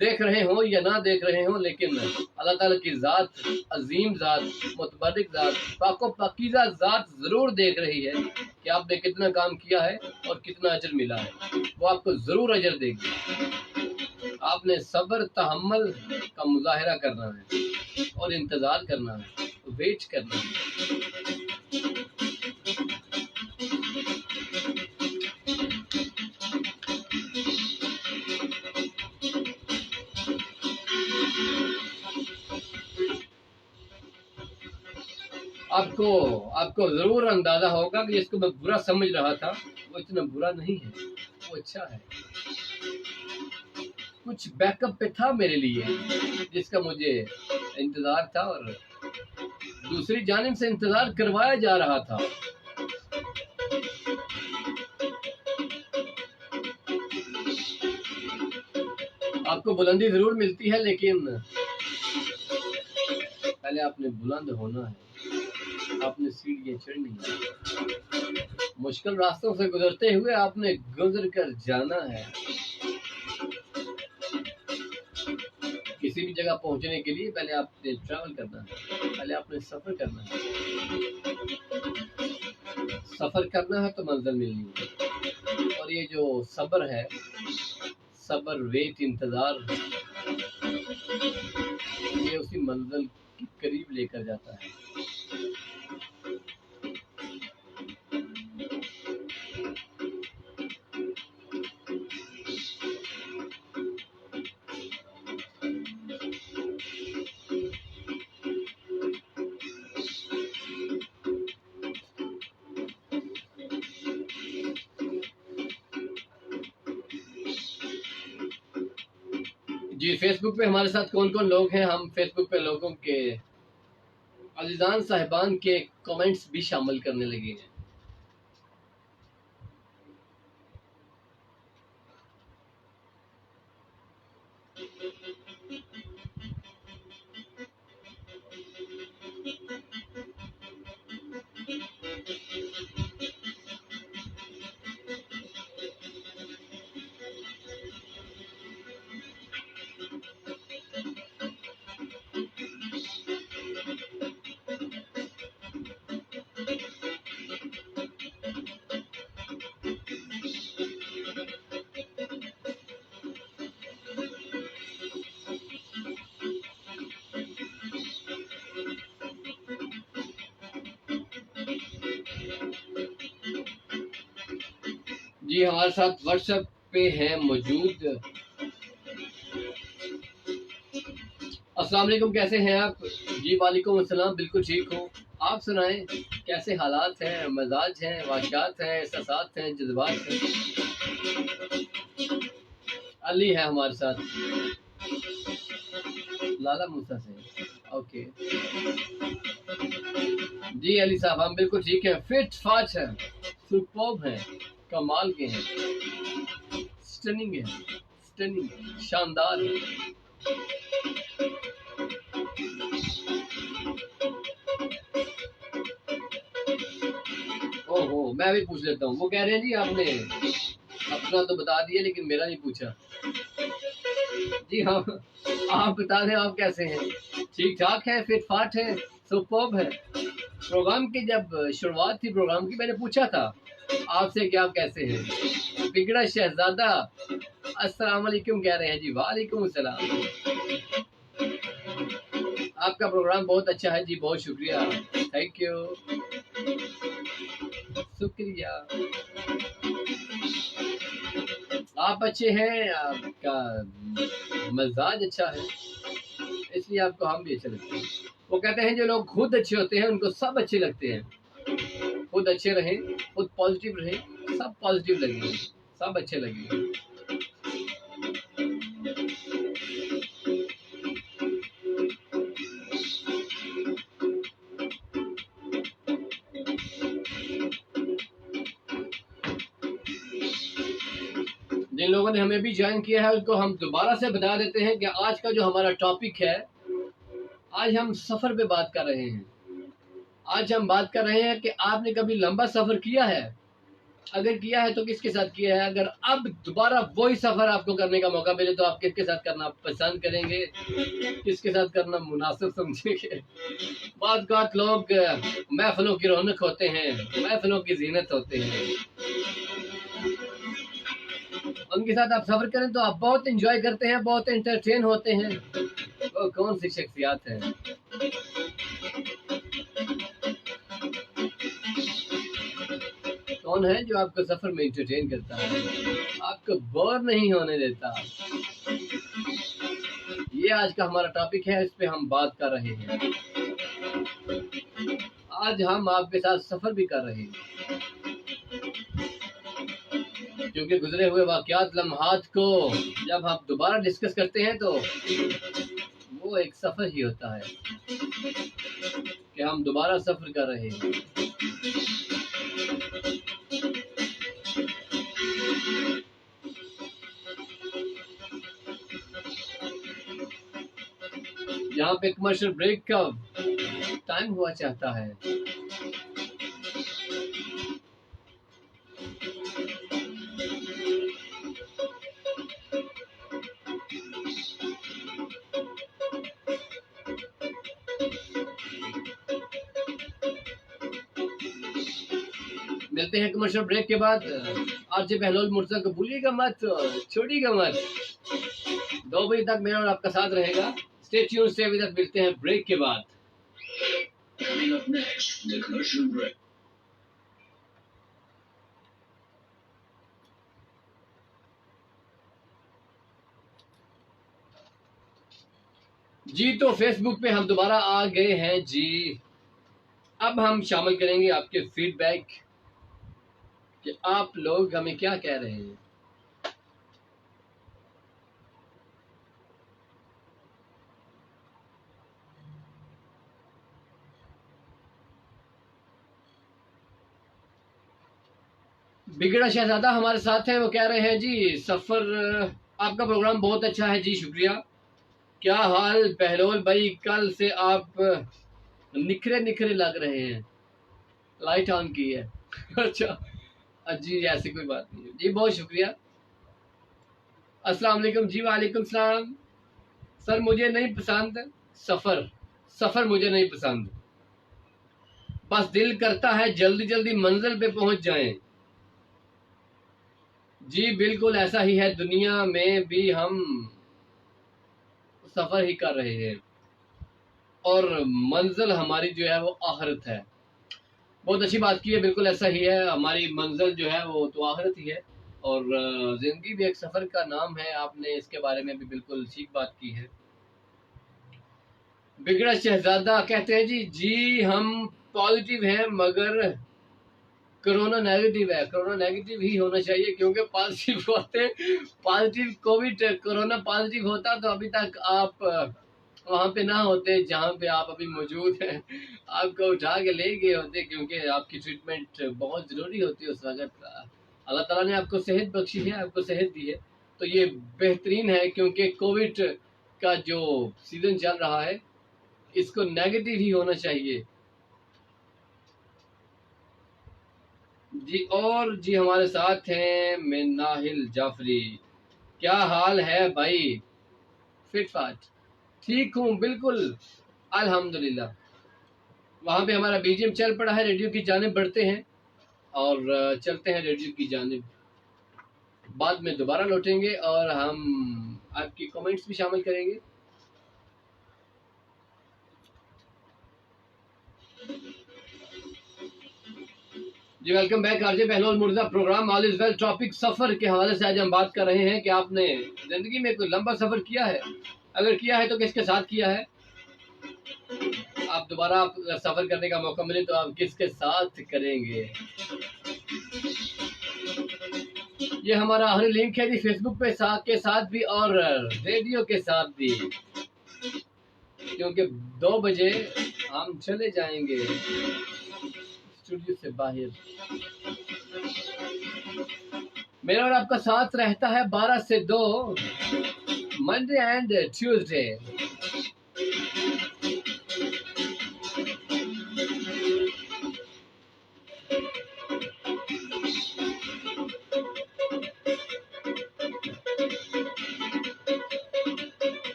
देख रहे हो या ना देख रहे हो, लेकिन अल्लाह ताला की जात, अजीम जात, मुतबरिक जात, पाको पाकीज़ा जात जरूर देख रही है कि आपने कितना काम किया है और कितना अजर मिला है। वो आपको जरूर अजर देगी। आपने सब्र तहम्मुल का मुजाहिरा करना है और इंतजार करना है, वेट करना है। आपको आपको जरूर अंदाजा होगा कि जिसको मैं बुरा समझ रहा था वो इतना बुरा नहीं है, वो अच्छा है। कुछ बैकअप पे था मेरे लिए जिसका मुझे इंतजार था और दूसरी जानिब से इंतजार करवाया जा रहा था। आपको बुलंदी जरूर मिलती है, लेकिन पहले आपने बुलंद होना है, आपने सीढ़ियां चढ़नी है, मुश्किल रास्तों से गुजरते हुए आपने गुजर कर जाना है। किसी भी जगह पहुंचने के लिए पहले आपने ट्रैवल करना है, पहले आपने सफर करना है। सफर करना है तो मंजिल मिलनी है, और ये जो सब्र है, सब्र, वेट, इंतजार, ये उसी मंजिल के करीब लेकर जाता है। जी, फेसबुक पे हमारे साथ कौन कौन लोग हैं? हम फेसबुक पे लोगों के अजीजान साहिबान के कमेंट्स भी शामिल करने लगे हैं। जी, हमारे साथ व्हाट्सएप पे है मौजूद। अस्सलाम वालेकुम, कैसे हैं आप? जी वालेकुम अस्सलाम, बिल्कुल ठीक हूँ। आप सुनाएं, कैसे हालात हैं, मजाज हैं, वाक़यात हैं, एहसासात हैं, जज्बात हैं। अली है हमारे साथ, लाला मूसा से। ओके जी अली साहब, हम बिल्कुल ठीक है, फिट फाट हैं, सुपर्ब हैं, कमाल के हैं, स्टनिंग है, स्टनिंग, शानदार है। ओहो, मैं भी पूछ लेता हूँ। वो कह रहे हैं जी आपने अपना तो बता दिया लेकिन मेरा नहीं पूछा। जी हाँ, आप बता दें आप कैसे हैं? ठीक ठाक है, फिट फाट है, सुपर्ब है। प्रोग्राम की जब शुरुआत थी प्रोग्राम की, मैंने पूछा था आपसे कि आप कैसे हैं। बिगड़ा शहजादा अस्सलाम वालेकुम कह रहे हैं जी। वालेकुम सलाम। आपका प्रोग्राम बहुत अच्छा है जी, बहुत शुक्रिया, थैंक यू, शुक्रिया। आप अच्छे हैं, आपका मजाज अच्छा है, इसलिए आपको हम भी अच्छे लगते हैं। वो कहते हैं जो लोग खुद अच्छे होते हैं उनको सब अच्छे लगते हैं। खुद अच्छे रहें, खुद पॉजिटिव रहें, सब पॉजिटिव लगेंगे, सब अच्छे लगेंगे। जिन लोगों ने हमें भी ज्वाइन किया है उनको हम दोबारा से बता देते हैं कि आज का जो हमारा टॉपिक है, आज हम सफर पे बात कर रहे हैं। आज हम बात कर रहे हैं कि आपने कभी लंबा सफर किया है? अगर किया है तो किसके साथ किया है? अगर अब दोबारा वही सफर आपको करने का मौका मिले तो आप किसके साथ करना पसंद करेंगे, किसके साथ करना मुनासिब समझेंगे? बात लोग महफिलों की रौनक होते हैं, महफिलों की जीनत होते हैं, उनके साथ आप सफर करें तो आप बहुत एंजॉय करते हैं, बहुत एंटरटेन होते हैं। वो कौन सी शख्सियात हैं? कौन है जो आपको सफर में एंटरटेन करता है, आपको बोर नहीं होने देता? ये आज का हमारा टॉपिक है, इस पे हम बात कर रहे हैं। आज हम आपके साथ सफर भी कर रहे हैं, क्योंकि गुजरे हुए वाकयात लम्हात को जब आप दोबारा डिस्कस करते हैं तो वो एक सफर ही होता है कि हम दोबारा सफर कर रहे हैं। यहाँ पे कमर्शियल ब्रेक का टाइम हुआ चाहता है। मिलते हैं कमर्शियल ब्रेक के बाद। आरजे बहलोल मुर्जा को भूलिएगा मत, छोड़िएगा मत। 2 बजे तक मेरा और आपका साथ रहेगा। Stay tuned, stay with us. मिलते हैं ब्रेक के बाद। Coming up next, the commercial break. जी तो फेसबुक पे हम दोबारा आ गए हैं जी। अब हम शामिल करेंगे आपके फीडबैक कि आप लोग हमें क्या कह रहे हैं। बिगड़ा शहजादा हमारे साथ है, वो कह रहे हैं जी सफर, आपका प्रोग्राम बहुत अच्छा है जी, शुक्रिया। क्या हाल बहलोल भाई, कल से आप निखरे निखरे लग रहे हैं, लाइट ऑन की है। अच्छा जी, ऐसी कोई बात नहीं है जी, बहुत शुक्रिया। अस्सलाम वालेकुम जी। वालेकुम सलाम। सर मुझे नहीं पसंद सफर, सफर मुझे नहीं पसंद, बस दिल करता है जल्दी जल्दी मंजिल पे पहुंच जाएं। जी बिल्कुल ऐसा ही है, दुनिया में भी हम सफर ही कर रहे हैं और मंजिल हमारी जो है वो आखिरत है। बहुत अच्छी बात की है, बिल्कुल ऐसा ही है, हमारी मंजिल जो है वो तो आखिरत ही है और जिंदगी भी एक सफर का नाम है। आपने इसके बारे में भी बिल्कुल ठीक बात की है। बिगड़ा शहजादा कहते हैं जी, जी हम पॉजिटिव है मगर कोरोना नेगेटिव है। कोरोना नेगेटिव ही होना चाहिए, क्योंकि पॉजिटिव होते, पॉजिटिव कोविड कोरोना पॉजिटिव होता तो अभी तक आप वहाँ पे ना होते जहाँ पे आप अभी मौजूद हैं। आपको उठा के ले गए होते, क्योंकि आपकी ट्रीटमेंट बहुत ज़रूरी होती है उस वक्त। अल्लाह ताला ने आपको सेहत बख्शी है, आपको सेहत दी है, तो ये बेहतरीन है, क्योंकि कोविड का जो सीज़न चल रहा है इसको नेगेटिव ही होना चाहिए जी। और जी हमारे साथ हैं मिनाहिल जाफरी। क्या हाल है भाई? फिट फाट? ठीक हूँ बिल्कुल, अल्हम्दुलिल्लाह। वहाँ पे हमारा बीजीएम चल पड़ा है, रेडियो की जानिब बढ़ते हैं और चलते हैं रेडियो की जानिब। बाद में दोबारा लौटेंगे और हम आपकी कमेंट्स भी शामिल करेंगे। जी welcome back RJ Bahlol Murza. Programme all is well. Topic सफर के हवाले से आज हम बात कर रहे हैं कि आपने जिंदगी में कोई लंबा सफर किया है, अगर किया है तो किसके साथ किया है। आप दोबारा आप सफर करने का मौका मिले तो आप किसके साथ करेंगे। ये हमारा आखिरी लिंक है जी, फेसबुक पे के साथ भी और रेडियो के साथ भी, क्योंकि 2 बजे हम चले जाएंगे स्टूडियो से बाहर। मेरा और आपका साथ रहता है 12 से 2 मंडे एंड ट्यूसडे।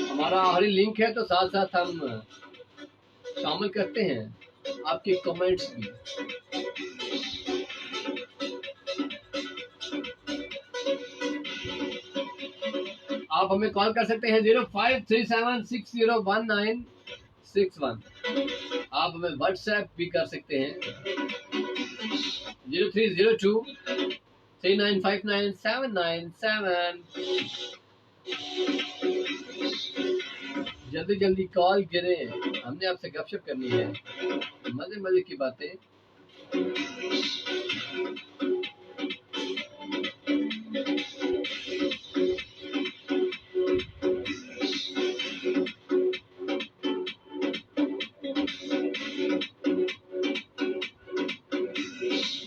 हमारा आखिरी लिंक है, तो साथ साथ हम शामिल करते हैं आपके कमेंट्स भी। आप हमें कॉल कर सकते हैं 0537601961। आप हमें व्हाट्सएप भी कर सकते हैं 030239599797। जल्दी जल्दी कॉल करें, हमने आपसे गपशप करनी है, मजे मजे की बातें।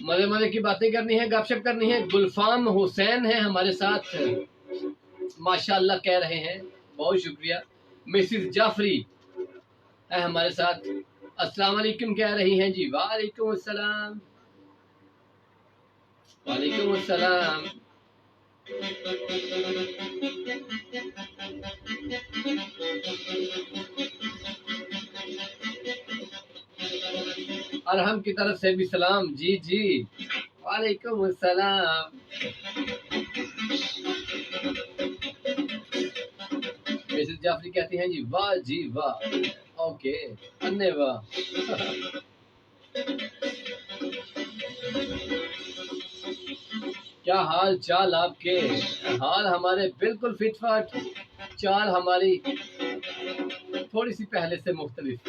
मजे मजे की बातें करनी है, गपशप करनी है। गुलफाम हुसैन है हमारे साथ, माशाल्लाह कह रहे हैं, बहुत शुक्रिया। मिसिस जाफरी है हमारे साथ, अस्सलाम वालेकुम कह रही हैं जी। वालेकुम अस्सलाम, वालेकुम अस्सलाम। और हम की तरफ से भी सलाम। जी जी, वालेकुम अस्सलाम। मिसेस जाफरी कहती हैं जी वाह जी वाह, ओके धन्यवाद। क्या हाल चाल आपके? हाल हमारे बिल्कुल फिटफाट, चाल हमारी थोड़ी सी पहले से मुख्तलिफ।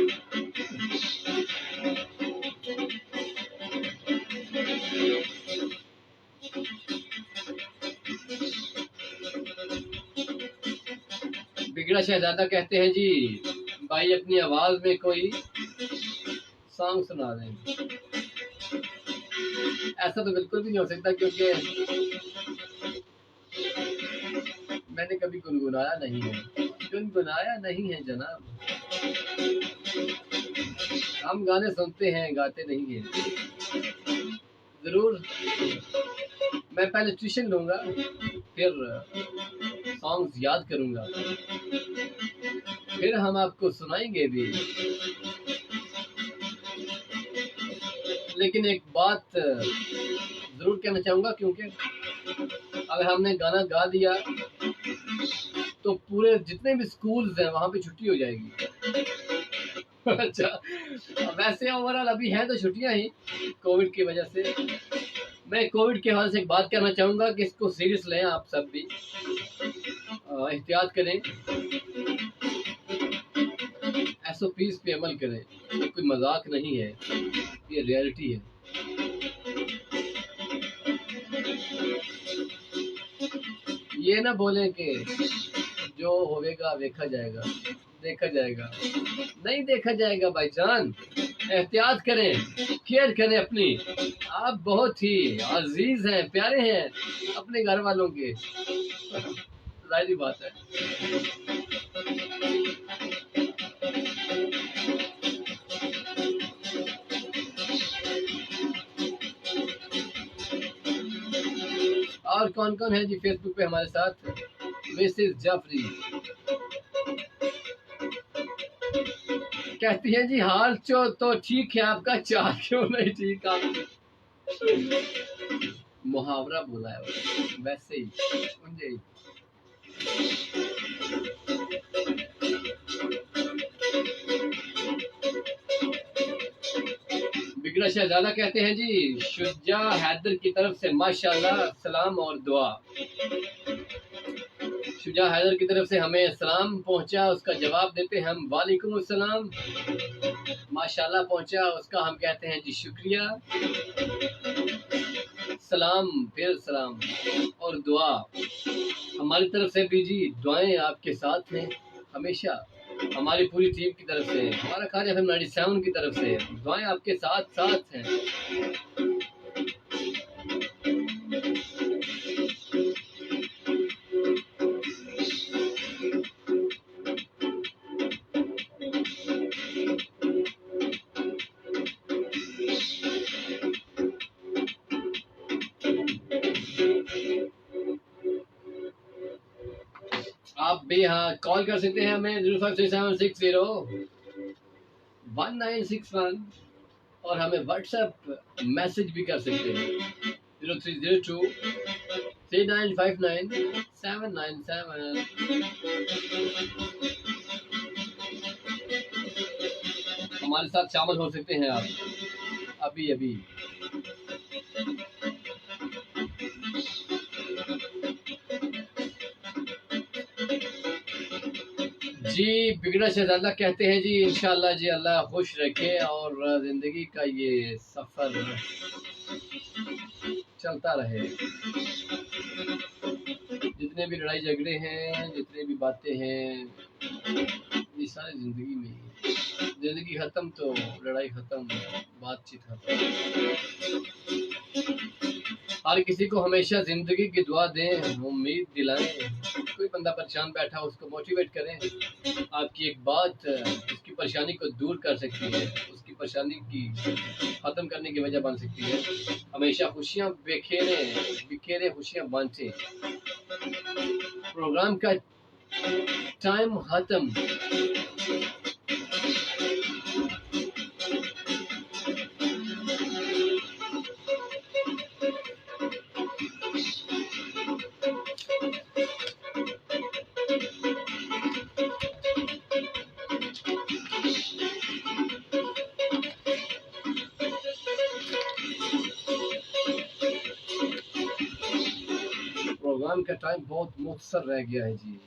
बिगड़ा शहजादा कहते हैं जी भाई अपनी आवाज में कोई सॉन्ग सुना दें। ऐसा तो बिल्कुल भी नहीं हो सकता, क्योंकि मैंने कभी गुनगुनाया नहीं है, गुनगुनाया नहीं है जनाब। हम गाने सुनते हैं, गाते नहीं हैं। जरूर मैं पहले ट्यूशन लूंगा, फिर सॉन्ग्स याद करूंगा, फिर हम आपको सुनाएंगे भी। लेकिन एक बात जरूर कहना चाहूंगा, क्योंकि अगर हमने गाना गा दिया तो पूरे जितने भी स्कूल्स हैं वहां पे छुट्टी हो जाएगी। अच्छा, वैसे ओवरऑल अभी है तो छुट्टियां ही कोविड की वजह से, मैं कोविड के हवाले से एक बात कहना चाहूँगा कि इसको सीरियस लें, आप सब भी एहतियात करें, SOPs पे अमल करें। ये कोई मजाक नहीं है, ये रियलिटी है। ये ना बोलें कि जो होगा देखा जाएगा, देखा जाएगा, नहीं देखा जाएगा भाईजान। एहतियात करें, केयर करें अपनी। आप बहुत ही अजीज हैं, प्यारे हैं अपने घर वालों के, जाहिर बात है। और कौन कौन है जी फेसबुक पे हमारे साथ? मिसेस जाफरी कहती है जी हाल चो तो ठीक है आपका, चाल क्यों नहीं ठीक आपकी? मुहावरा बोला है वैसे ही समझे। बिगड़ा शहजादा कहते हैं जी शुजा हैदर की तरफ से माशाल्लाह सलाम और दुआ। शुजा हैदर की तरफ से हमें सलाम पहुंचा, उसका जवाब देते हैं हम वालेकुम अस्सलाम। माशाल्लाह पहुंचा, उसका हम कहते हैं जी शुक्रिया। सलाम फिर सलाम और दुआ हमारी तरफ से भी जी। दुआएं आपके साथ हैं हमेशा, हमारी पूरी टीम की तरफ से, हमारा खान FM 97 की तरफ से दुआएं आपके साथ साथ हैं। आप भी हाँ कॉल कर सकते हैं हमें 0537601961 और हमें व्हाट्सएप मैसेज भी कर सकते हैं 030239599797। हमारे साथ शामिल हो सकते हैं आप अभी अभी। जी बिगड़ा शहजादा कहते हैं जी इंशाल्लाह जी अल्लाह खुश रखे और जिंदगी का ये सफर चलता रहे। जितने भी लड़ाई झगड़े हैं, जितने भी बातें हैं, ये सारी जिंदगी में, जिंदगी खत्म तो लड़ाई खत्म, बातचीत खत्म। हर किसी को हमेशा जिंदगी की दुआ दें, उम्मीद दिलाएं। कोई बंदा परेशान बैठा उसको मोटिवेट करें। आपकी एक बात उसकी परेशानी को दूर कर सकती है, उसकी परेशानी की खत्म करने की वजह बन सकती है। हमेशा खुशियां बिखेरे खुशियां बांटे। प्रोग्राम का टाइम खत्म। प्रोग्राम का टाइम बहुत मुख्तसर रह गया है जी।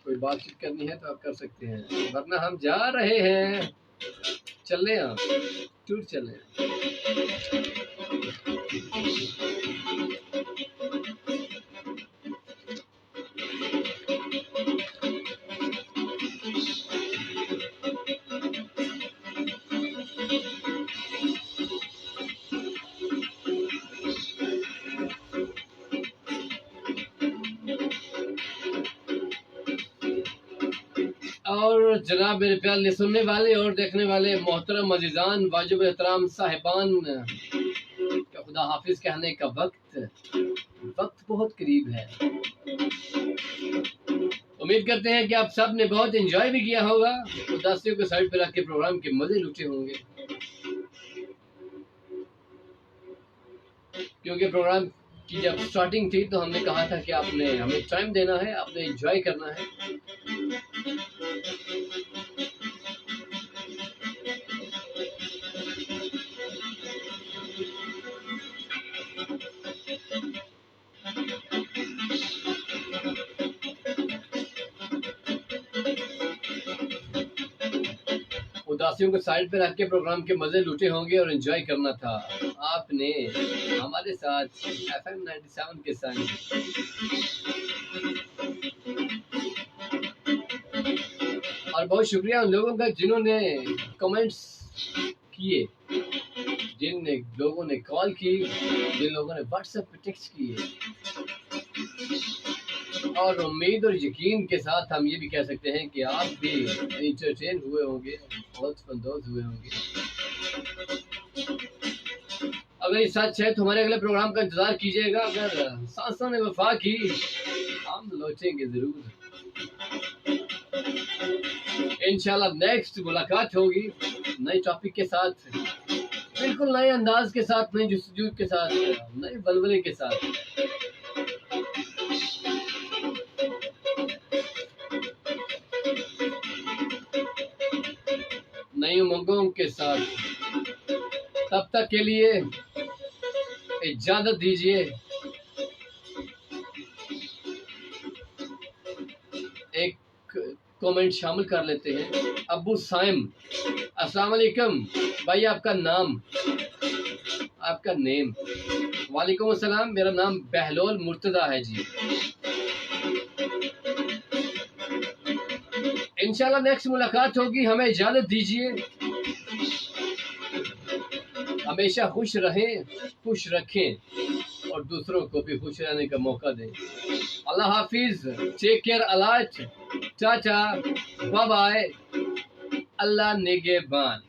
कोई बातचीत करनी है तो आप कर सकते हैं, वरना हम जा रहे हैं, चले आप टूर चले। और जनाब मेरे प्यारे सुनने वाले और देखने वाले मोहतरम अजीजान वाजिब एहतराम साहिबान का खुदा हाफिज कहने का वक्त बहुत करीब है। उम्मीद करते हैं कि आप सब ने बहुत एंजॉय भी किया होगा, उदासियों को साइड पर रख के प्रोग्राम के मजे लूटे होंगे, क्योंकि प्रोग्राम की जब स्टार्टिंग थी तो हमने कहा था कि आपने हमें टाइम देना है, आपने एंजॉय करना है। उदासियों को साइड पे रख के प्रोग्राम के मजे लूटे होंगे और एंजॉय करना था आपने हमारे साथ FM 97 के संग। और बहुत शुक्रिया उन लोगों का जिन्होंने कमेंट्स किए, जिन लोगों ने कॉल की, जिन लोगों ने व्हाट्सएप पे टेक्स्ट किए। और उम्मीद और यकीन के साथ हम ये भी कह सकते हैं कि आप भी इंटरटेन हुए होंगे, बहुत फंदोज हुए होंगे। अगर ये सच है तो हमारे अगले प्रोग्राम का इंतजार कीजिएगा। अगर सांसों ने वफा की हम लौटेंगे जरूर। इंशाल्लाह नेक्स्ट मुलाकात होगी नए टॉपिक के साथ, बिल्कुल नए अंदाज के साथ, नई जुस्तजू के साथ, नए बलबले के साथ। नई उमंगों के साथ। तब तक के लिए इजाजत दीजिए। एक कमेंट शामिल कर लेते हैं। अबू साइम, अस्सलाम वालेकुम भाई, आपका नाम, आपका नेम? वालेकुम अस्सलाम, मेरा नाम बहलोल मुर्तजा है जी। इंशाल्लाह नेक्स्ट मुलाकात होगी, हमें इजाजत दीजिए। हमेशा खुश रहें, खुश रखें और दूसरों को भी खुश रहने का मौका दें। अल्लाह हाफिज, take care, a lot, tata, bye bye, अल्लाह निगहबान।